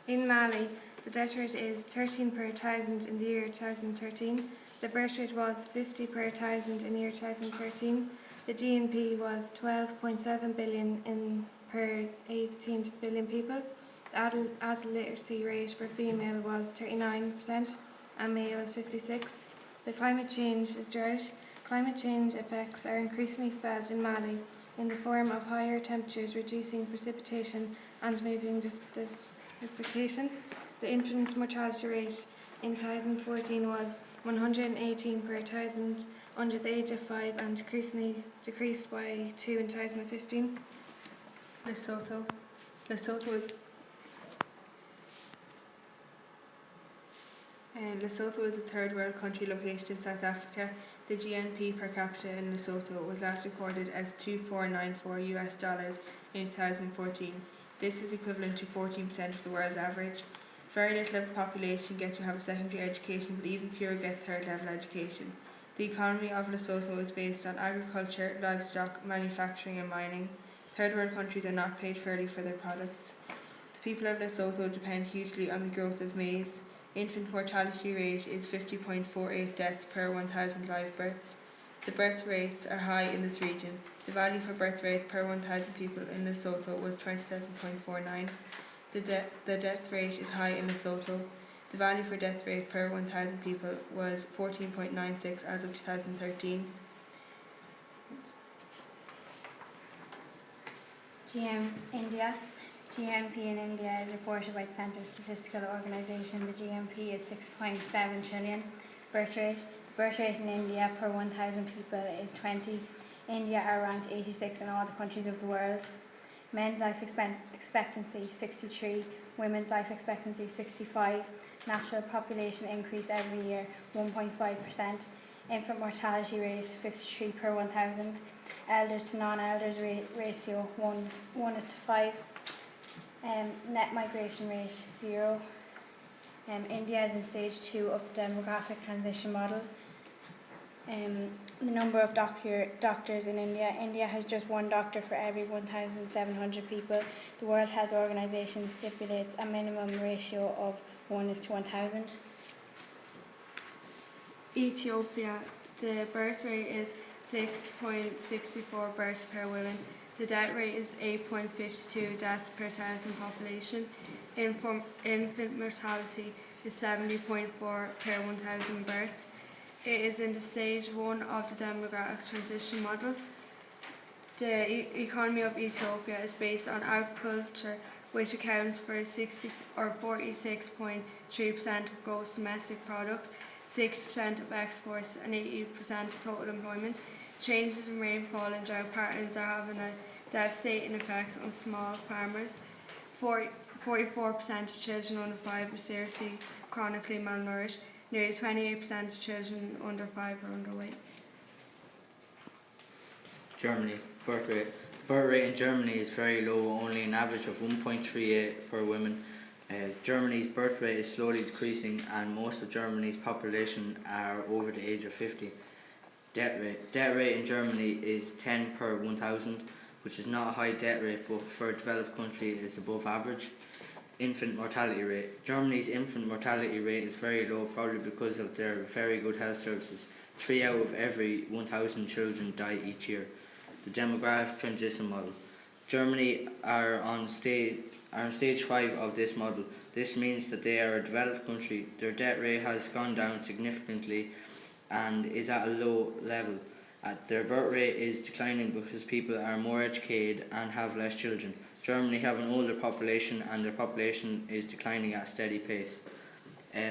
In Mali, the death rate is 13 per thousand in the year 2013. The birth rate was 50 per thousand in the year 2013. The GNP was 12.7 billion per 18 billion people. The adult literacy rate for female was 39% and male was 56%. The climate change is drought. Climate change effects are increasingly felt in Mali in the form of higher temperatures, reducing precipitation and moving desertification. The infant mortality rate in 2014 was 118 per thousand under the age of 5 and decreased by 2 in 2015. Lesotho is a third world country located in South Africa. The GNP per capita in Lesotho was last recorded as $2,494 in 2014. This is equivalent to 14% of the world's average. Very little of the population get to have a secondary education, but even fewer get third level education. The economy of Lesotho is based on agriculture, livestock, manufacturing and mining. Third world countries are not paid fairly for their products. The people of Lesotho depend hugely on the growth of maize. Infant mortality rate is 50.48 deaths per 1,000 live births. The birth rates are high in this region. The value for birth rate per 1,000 people in Lesotho was 27.49. The death rate is high in Lesotho. The value for death rate per 1,000 people was 14.96 as of 2013. India. GNP in India is reported by the Central Statistical Organisation. The GNP is 6.7 trillion. Birth rate. The birth rate in India per 1,000 people is 20. India are ranked 86 in all the countries of the world. Men's life expectancy 63, women's life expectancy 65. Natural population increase every year 1.5%. Infant mortality rate 53 per 1,000. Elders to non-elders ratio 1:5. Net migration rate 0. India is in stage 2 of the demographic transition model. The number of doctors in India. India has just one doctor for every 1,700 people. The World Health Organization stipulates a minimum ratio of 1:1,000. Ethiopia, the birth rate is 6.64 births per woman. The death rate is 8.52 deaths per thousand population. Infant mortality is 70.4 per 1,000 births. It is in the stage 1 of the demographic transition model. The economy of Ethiopia is based on agriculture, which accounts for 46.3% of gross domestic product, 6% of exports and 80% of total employment. Changes in rainfall and drought patterns are having a devastating effect on small farmers. 44% of children under 5 are seriously chronically malnourished. Nearly 28% of children under 5 are underweight. Germany, birth rate. The birth rate in Germany is very low, only an average of 1.38 per woman. Germany's birth rate is slowly decreasing and most of Germany's population are over the age of 50. Death rate. Death rate in Germany is 10 per 1,000, which is not a high death rate, but for a developed country it is above average. Infant mortality rate. Germany's infant mortality rate is very low, probably because of their very good health services. 3 out of every 1,000 children die each year. The demographic transition model. Germany are on stage 5 of this model. This means that they are a developed country. Their death rate has gone down significantly and is at a low level. Their birth rate is declining because people are more educated and have less children. Germany have an older population and their population is declining at a steady pace.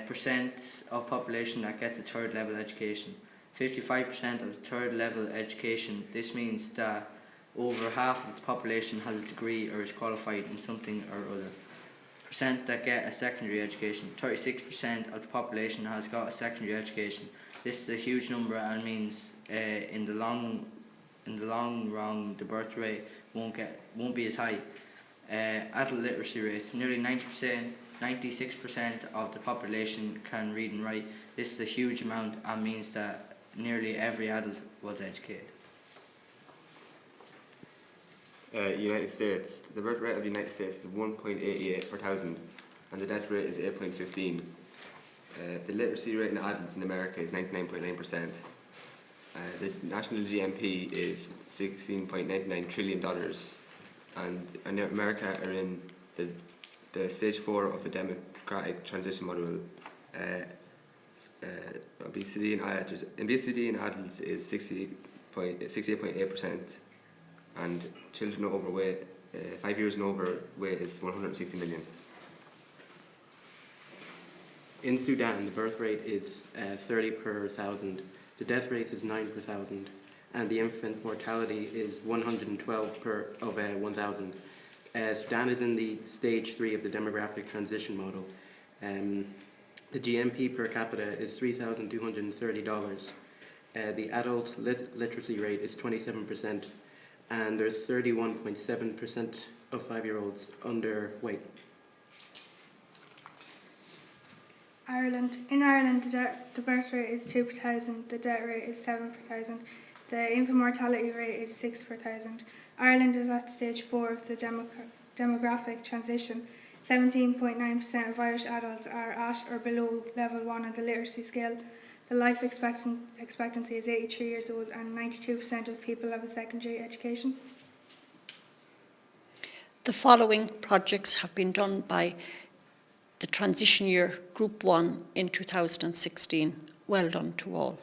Percent of population that gets a third level education. 55% of the third level education. This means that over half of the population has a degree or is qualified in something or other. Percent that get a secondary education. 36% of the population has got a secondary education. This is a huge number and means in the long run the birth rate won't be as high. Adult literacy rates. Nearly 96% of the population can read and write. This is a huge amount and means that nearly every adult was educated. United States. The birth rate of the United States is 1.88 per thousand. and the death rate is 8.15. The literacy rate in adults in America is 99.9%. The national GNP is $16.99 trillion, and in America are in the stage 4 of the democratic transition model. Obesity in adults is 68.8%, and children overweight, 5 years and overweight, is 160 million. In Sudan, the birth rate is 30 per 1,000, the death rate is 9 per 1,000, and the infant mortality is 112 per 1,000. Sudan is in the stage 3 of the demographic transition model. The GNP per capita is $3,230. The adult literacy rate is 27%, and there's 31.7% of 5-year-olds underweight. Ireland. In Ireland, the birth rate is 2 per 1,000, the death rate is 7 per 1,000, the infant mortality rate is 6 per 1,000. Ireland is at stage 4 of the demographic transition. 17.9% of Irish adults are at or below level 1 of the literacy scale. The life expectancy is 83 years old, and 92% of people have a secondary education. The following projects have been done by the Transition Year Group 1 in 2016. Well done to all.